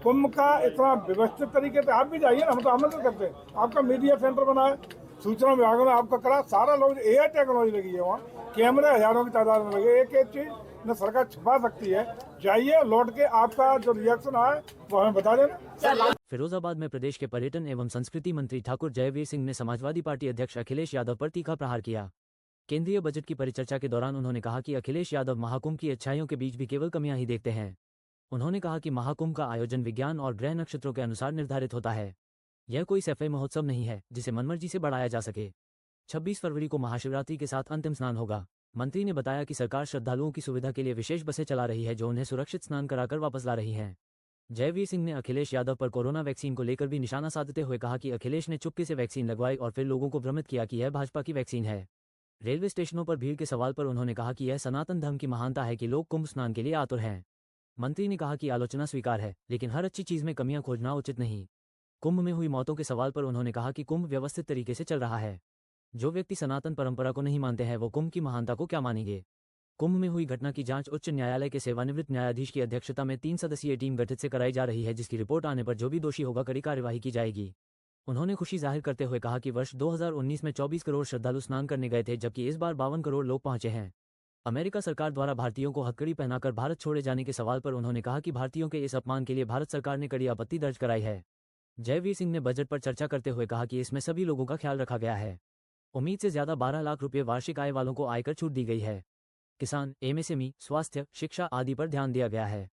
कुंभ का इतना व्यवस्थित तरीके से आप भी जाइए ना, हम तो आमंत्रित करते हैं। आपका मीडिया सेंटर बना है, सूचना विभाग ने आपका करा, सारा लोग AI टेक्नोलॉजी लगी है, वहाँ कैमरे हजारों की तादाद में लगे, एक एक चीज न सरकार छुपा सकती है। जाइए, लौट के आपका जो रिएक्शन आए वो हमें बता देना। फिरोजाबाद में प्रदेश के पर्यटन एवं संस्कृति मंत्री ठाकुर जयवीर सिंह ने समाजवादी पार्टी अध्यक्ष अखिलेश यादव पर तीखा प्रहार किया। केंद्रीय बजट की परिचर्चा के दौरान उन्होंने कहा कि अखिलेश यादव महाकुंभ की अच्छाइयों के बीच भी केवल कमियां ही देखते हैं। उन्होंने कहा कि महाकुंभ का आयोजन विज्ञान और ग्रह नक्षत्रों के अनुसार निर्धारित होता है। यह कोई सफाई महोत्सव नहीं है जिसे मनमर्जी से बढ़ाया जा सके। 26 फरवरी को महाशिवरात्रि के साथ अंतिम स्नान होगा। मंत्री ने बताया कि सरकार श्रद्धालुओं की सुविधा के लिए विशेष बसें चला रही है जो उन्हें सुरक्षित स्नान कराकर वापस ला रही हैं। जयवीर सिंह ने अखिलेश यादव पर कोरोना वैक्सीन को लेकर भी निशाना साधते हुए कहा कि अखिलेश ने चुपके से वैक्सीन लगवाई और फिर लोगों को भ्रमित किया कि यह भाजपा की वैक्सीन है। रेलवे स्टेशनों पर भीड़ के सवाल पर उन्होंने कहा कि यह सनातन धर्म की महानता है कि लोग कुंभ स्नान के लिए आतुर हैं। मंत्री ने कहा कि आलोचना स्वीकार है, लेकिन हर अच्छी चीज में कमियां खोजना उचित नहीं। कुंभ में हुई मौतों के सवाल पर उन्होंने कहा कि कुंभ व्यवस्थित तरीके से चल रहा है। जो व्यक्ति सनातन परंपरा को नहीं मानते हैं वो कुंभ की महानता को क्या मानेंगे। कुंभ में हुई घटना की जांच उच्च न्यायालय के सेवानिवृत्त न्यायाधीश की अध्यक्षता में 3 सदस्यीय टीम गठित से कराई जा रही है, जिसकी रिपोर्ट आने पर जो भी दोषी होगा कड़ी कार्यवाही की जाएगी। उन्होंने खुशी जाहिर करते हुए कहा कि वर्ष 2019 में 24 करोड़ श्रद्धालु स्नान करने गए थे, जबकि इस बार 52 करोड़ लोग पहुंचे हैं। अमेरिका सरकार द्वारा भारतीयों को हथकड़ी पहनाकर भारत छोड़े जाने के सवाल पर उन्होंने कहा कि भारतीयों के इस अपमान के लिए भारत सरकार ने कड़ी आपत्ति दर्ज कराई है। जयवीर सिंह ने बजट पर चर्चा करते हुए कहा कि इसमें सभी लोगों का ख्याल रखा गया है। उम्मीद से ज्यादा 12 लाख रुपये वार्षिक आय वालों को आयकर छूट दी गई है। किसान, MSME, स्वास्थ्य, शिक्षा आदि पर ध्यान दिया गया है।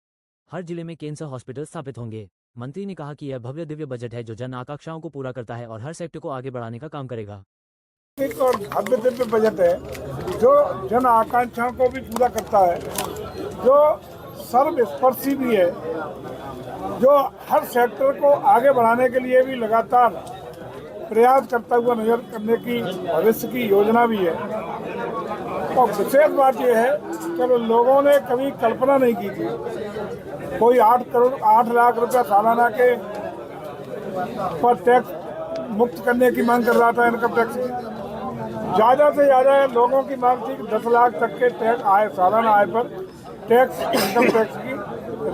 हर जिले में कैंसर हॉस्पिटल स्थापित होंगे। मंत्री ने कहा कि यह भव्य दिव्य बजट है जो जन आकांक्षाओं को पूरा करता है और हर सेक्टर को आगे बढ़ाने का काम करेगा। एक और भव्य दिव्य बजट है जो जन आकांक्षाओं को भी पूरा करता है, जो सर्वस्पर्शी भी है, जो हर सेक्टर को आगे बढ़ाने के लिए भी लगातार प्रयास करता हुआ नजर करने की भविष्य की योजना भी है। और विशेष बात यह है कि लोगों ने कभी कल्पना नहीं की थी। कोई 8 लाख रुपया सालाना के पर टैक्स मुक्त करने की मांग कर रहा था, इनकम टैक्स की। ज़्यादा से ज़्यादा लोगों की मांग थी कि 10 लाख तक के टैक्स आय, सालाना आय पर टैक्स, इनकम टैक्स की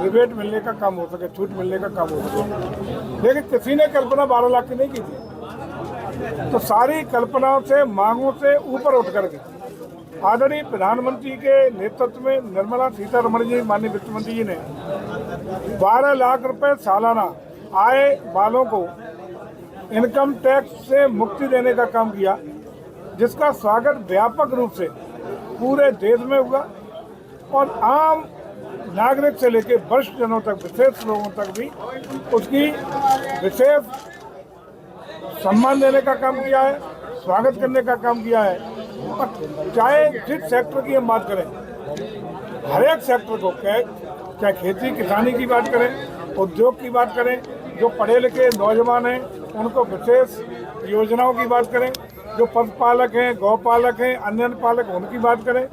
रिबेट मिलने का काम हो सके, छूट मिलने का काम हो सके। लेकिन किसी ने कल्पना 12 लाख की नहीं की थी। तो सारी कल्पनाओं से, मांगों से ऊपर उठ करके आदरणीय प्रधानमंत्री के नेतृत्व में निर्मला सीतारमण जी, माननीय वित्त मंत्री जी ने 12 लाख रुपए सालाना आय वालों को इनकम टैक्स से मुक्ति देने का काम किया, जिसका स्वागत व्यापक रूप से पूरे देश में हुआ और आम नागरिक से लेकर वरिष्ठ जनों तक, विशेष लोगों तक भी उसकी विशेष सम्मान देने का काम किया है, स्वागत करने का काम किया है। और चाहे जिस सेक्टर की हम बात करें, हर एक सेक्टर को, चाहे खेती किसानी की बात करें, उद्योग की बात करें, जो पढ़े लिखे नौजवान हैं उनको विशेष योजनाओं की बात करें, जो पशुपालक हैं, गौपालक हैं, अन्य पालक उनकी बात करें,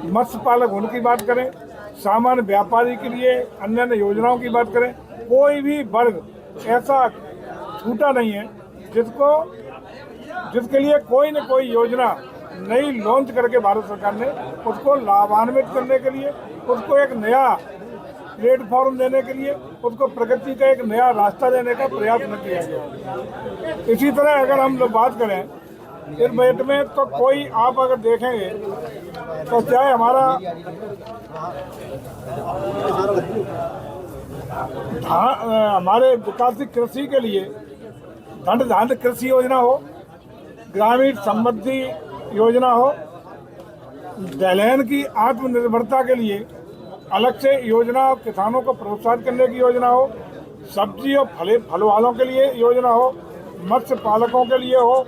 मत्स्य पालक उनकी बात करें, सामान्य व्यापारी के लिए अन्य योजनाओं की बात करें, कोई भी वर्ग ऐसा छूटा नहीं है जिसके लिए कोई न कोई योजना नई लॉन्च करके भारत सरकार ने उसको लाभान्वित करने के लिए, उसको एक नया प्लेटफॉर्म देने के लिए, उसको प्रगति का एक नया रास्ता देने का प्रयास न किया गया। इसी तरह अगर हम लोग बात करें इस बजट में, तो कोई आप अगर देखेंगे तो चाहे हमारे विकासित कृषि के लिए धान्य कृषि योजना हो, ग्रामीण समृद्धि योजना हो, दलहन की आत्मनिर्भरता के लिए अलग से योजना, किसानों को प्रोत्साहित करने की योजना हो, सब्जी और फल वालों के लिए योजना हो, मत्स्य पालकों के लिए हो।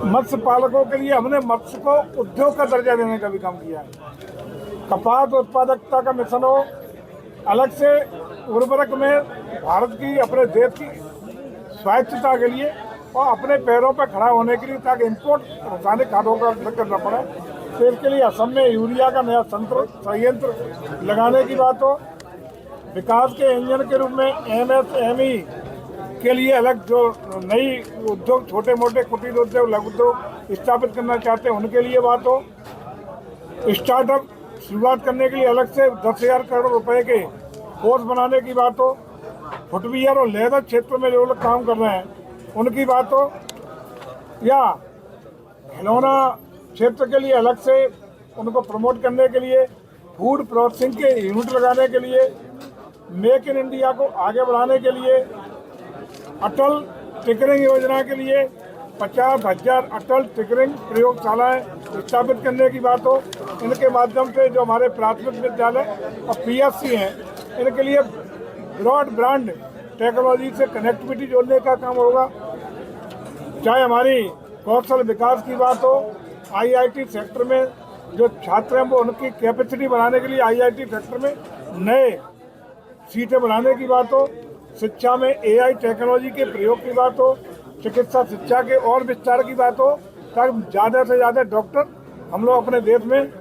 मत्स्य पालकों के लिए हमने मत्स्य को उद्योग का दर्जा देने का भी काम किया है। कपास उत्पादकता का मिशन हो, अलग से उर्वरक में भारत की, अपने देश की स्वायत्तता के लिए और अपने पैरों पर खड़ा होने के लिए, ताकि इम्पोर्ट रासायनिक खादों का उपयोग करना पड़े, तो इसके लिए असम में यूरिया का नया संयंत्र लगाने की बात हो। विकास के इंजन के रूप में MSME के लिए अलग जो नई उद्योग, छोटे मोटे कुटीर उद्योग, लघु उद्योग स्थापित करना चाहते हैं उनके लिए बात हो। स्टार्टअप शुरुआत करने के लिए अलग से 10,000 करोड़ रुपए के फोर्स बनाने की बात हो, फुटवियर और लेदर क्षेत्र में जो लोग काम कर रहे हैं उनकी बात हो, या खिलौना क्षेत्र के लिए अलग से उनको प्रमोट करने के लिए, फूड प्रोसेसिंग के यूनिट लगाने के लिए, मेक इन इंडिया को आगे बढ़ाने के लिए, अटल टिकरिंग योजना के लिए 50,000 अटल टिकरिंग प्रयोगशालाएं स्थापित करने की बात हो, इनके माध्यम से जो हमारे प्राथमिक विद्यालय और पीएससी हैं इनके लिए ब्रॉडबैंड टेक्नोलॉजी से कनेक्टिविटी जोड़ने का काम होगा। चाहे हमारी कौशल विकास की बात हो, आईआईटी सेक्टर में जो छात्र हैं वो उनकी कैपेसिटी बढ़ाने के लिए आईआईटी सेक्टर में नए सीटें बढ़ाने की बात हो, शिक्षा में एआई टेक्नोलॉजी के प्रयोग की बात हो, चिकित्सा शिक्षा के और विस्तार की बात हो, ताकि ज़्यादा से ज़्यादा डॉक्टर हम लोग अपने देश में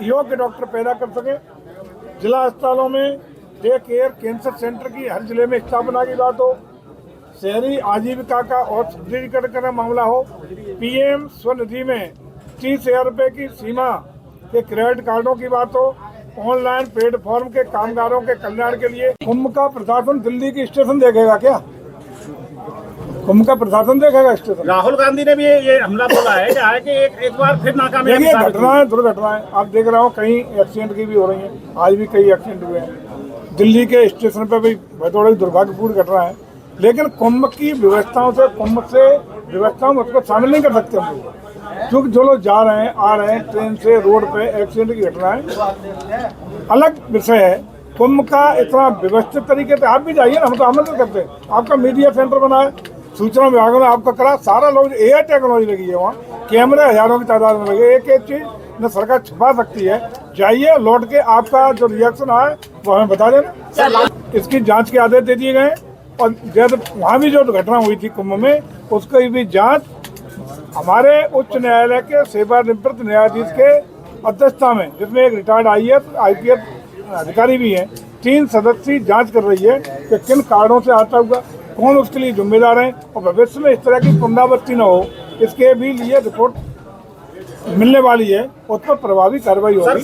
योग्य डॉक्टर पैदा कर सकें। जिला अस्पतालों में डे केयर कैंसर सेंटर की हर जिले में स्थापना की बात हो, शहरी आजीविका का और सुदृढ़ीकरण का मामला हो, पीएम स्वनिधि में 30,000 रुपये की सीमा के क्रेडिट कार्डों की बात हो, ऑनलाइन प्लेटफॉर्म के कामगारों के कल्याण के लिए। कुंभ का प्रशासन दिल्ली की स्टेशन देखेगा क्या? कुंभ का प्रशासन देखेगा स्टेशन? राहुल गांधी ने भी ये हमला बोला है कि एक बार फिर नाकामयाबी। देखिए घटनाएं दुर्घटनाएं आप देख रहे हो, कहीं एक्सीडेंट की भी हो रही हैं, आज भी कई एक्सीडेंट हुए हैं दिल्ली के स्टेशन पर भी, थोड़ी दुर्भाग्यपूर्ण घटना है। लेकिन कुंभ की व्यवस्थाओं से, कुंभ से व्यवस्थाओं में उसको शामिल नहीं कर सकते हम लोग, क्योंकि जो लोग जा रहे हैं आ रहे हैं ट्रेन से, रोड पे एक्सीडेंट की घटनाएं अलग विषय है। कुंभ का इतना व्यवस्थित तरीके से आप भी जाइए ना, हम तो आमंत्रित करते हैं, आपका मीडिया सेंटर बना है, सूचना विभाग ने आपका करा, सारा लोग एआई टेक्नोलॉजी लगी है, वहाँ कैमरे हजारों की तादाद में लगे, एक एक चीज न सरकार छुपा सकती है। जाइए, लौट के आपका जो रिएक्शन आए वो हमें बता देना। इसकी जांच के आदेश दे दिए गए और जैसे वहाँ भी जो घटना हुई थी कुंभ में, उसकी भी जांच हमारे उच्च न्यायालय के सेवानिवृत्त न्यायाधीश के अध्यक्षता में, जिसमें एक रिटायर्ड आईपीएस अधिकारी भी हैं, 3 सदस्यीय जांच कर रही है कि किन कारणों से आता हुआ, कौन उसके लिए जिम्मेदार हैं, और भविष्य में इस तरह की पुनरावृत्ति न हो इसके भी लिए रिपोर्ट मिलने वाली है, उस पर प्रभावी कार्रवाई होगी।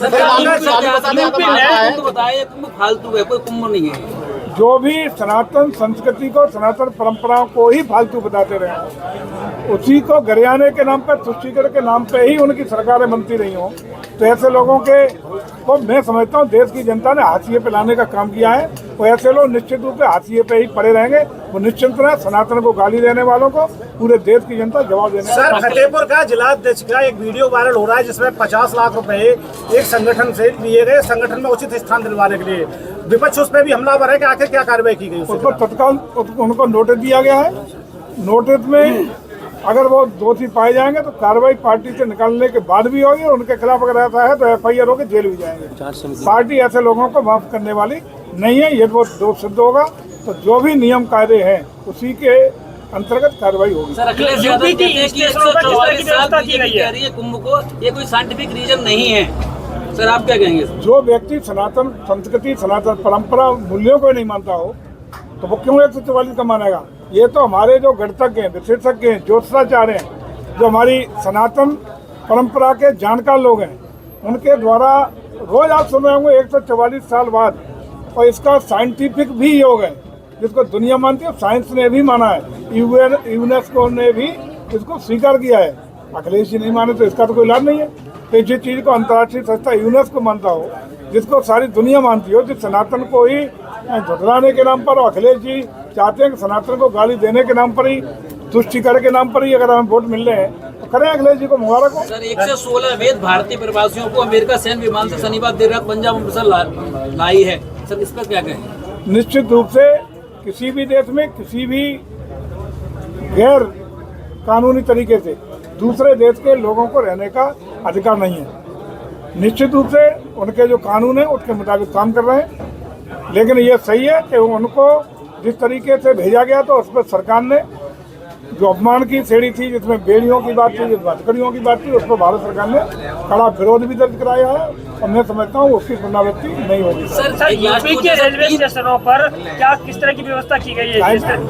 फालतू है, कोई कुंभ नहीं है। जो भी सनातन संस्कृति को, सनातन परंपराओं को ही फालतू बताते रहे, उसी को गरियाने के नाम पर, तुष्टीकरण के नाम पे ही उनकी सरकारें बनती रही हों, तो ऐसे लोगों के को मैं समझता हूँ देश की जनता ने हाशिए पे लाने का काम किया है, और ऐसे लोग निश्चित रूप से हाशिए पे ही पड़े रहेंगे। वो निश्चिंत रहे, सनातन को गाली देने वालों को पूरे देश की जनता जवाब देने। सर, फतेहपुर का जिलाध्यक्ष का एक वीडियो वायरल हो रहा है जिसमें 50 लाख रुपए एक संगठन से लिए गए, संगठन में उचित स्थान दिलवाने के लिए। विपक्ष उस पर भी हमलावर है कि आखिर क्या कार्रवाई की गई? उस पर तत्काल उनको नोटिस दिया गया है। नोटिस में अगर वो दोषी पाए जाएंगे तो कार्रवाई पार्टी से निकालने के बाद भी होगी, और उनके खिलाफ अगर ऐसा है तो एफआईआर होकर जेल भी जाएंगे। पार्टी ऐसे लोगों को माफ करने वाली नहीं है। ये वो दोष सिद्ध होगा तो जो भी नियम कायदे हैं उसी के अंतर्गत कार्रवाई होगी। सर, अखिलेश यादव कहते हैं कि 144 साल बीजेपी कह रही है कुंभ को, ये कोई साइंटिफिक रीजन नहीं है। सर, आप क्या कहेंगे? जो व्यक्ति सनातन संस्कृति, सनातन परंपरा, मूल्यों को नहीं मानता हो तो वो क्यों 144 का मानेगा? ये तो हमारे जो गणितज्ञ हैं, विशेषज्ञ हैं, ज्योतिषाचार्य हैं, जो हमारी सनातन परंपरा के जानकार लोग हैं, उनके द्वारा रोज आप सुन रहे होंगे 144 साल बाद, और इसका साइंटिफिक भी योग है जिसको दुनिया मानती है, साइंस ने भी माना है, यूनेस्को ने भी इसको स्वीकार किया है। अखिलेश जी नहीं माने तो इसका तो कोई लाभ नहीं है। तो जिस चीज़ को अंतर्राष्ट्रीय संस्था यूनेस्को मानता हो, जिसको सारी दुनिया मानती हो, जिस सनातन को ही झुठलाने के नाम पर, और अखिलेश जी चाहते हैं कि सनातन को गाली देने के नाम पर ही, तुष्टीकरण के नाम पर ही अगर हमें वोट मिल रहे हैं तो करें अखिलेश जी को मुबारक हो। सर, 116 अवैध भारतीय प्रवासियों को अमेरिका सैन्य विमान से शनिवार देर रात पंजाब अमृतसर लाई है। सर, इस पर क्या कहें? निश्चित रूप से किसी भी देश में किसी भी गैर कानूनी तरीके से दूसरे देश के लोगों को रहने का अधिकार नहीं है। निश्चित रूप से उनके जो कानून है उसके मुताबिक काम कर रहे हैं, लेकिन ये सही है कि उनको जिस तरीके से भेजा गया तो उस पर सरकार ने जो अपमान की श्रेणी थी, जिसमें बेड़ियों की बात थी, जिसमें हथकड़ियों की बात थी, उस पर भारत सरकार ने कड़ा विरोध भी दर्ज कराया है, और मैं समझता हूँ उसकी पुनरावृत्ति नहीं होगी। सर, यूपी के रेलवे स्टेशनों पर क्या किस तरह की व्यवस्था की गई है?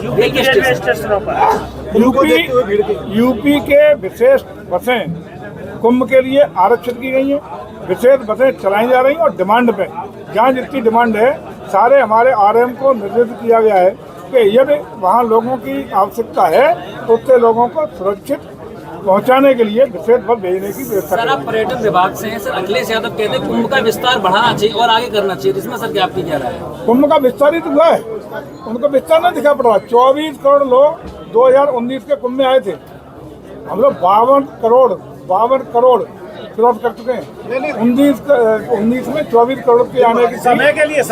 यूपी के रेलवे स्टेशनों पर यूपी के विशेष बसें कुंभ के लिए आरक्षित की गई हैं, विशेष बसें चलाई जा रही हैं, और डिमांड पे, जहाँ जितनी डिमांड है सारे हमारे आरएम को निर्देशित किया गया है कि यदि वहाँ लोगों की आवश्यकता है तो उतने लोगों को सुरक्षित पहुंचाने के लिए विशेष बल भेजने की व्यवस्था सर, आप पर्यटन विभाग से हैं। सर, अखिलेश यादव कहते हैं कुंभ का विस्तार बढ़ाना चाहिए और आगे करना चाहिए, इसमें सर क्या आपकी क्या राय है? कुंभ का विस्तार ही तो हुआ है, उनको विस्तार नहीं दिखा पड़ रहा। 24 करोड़ लोग 2019 के कुंभ में आए थे, हम लोग 52 करोड़ क्रॉस कर चुके हैं। 19 में 24 करोड़ के आने की समय के लिए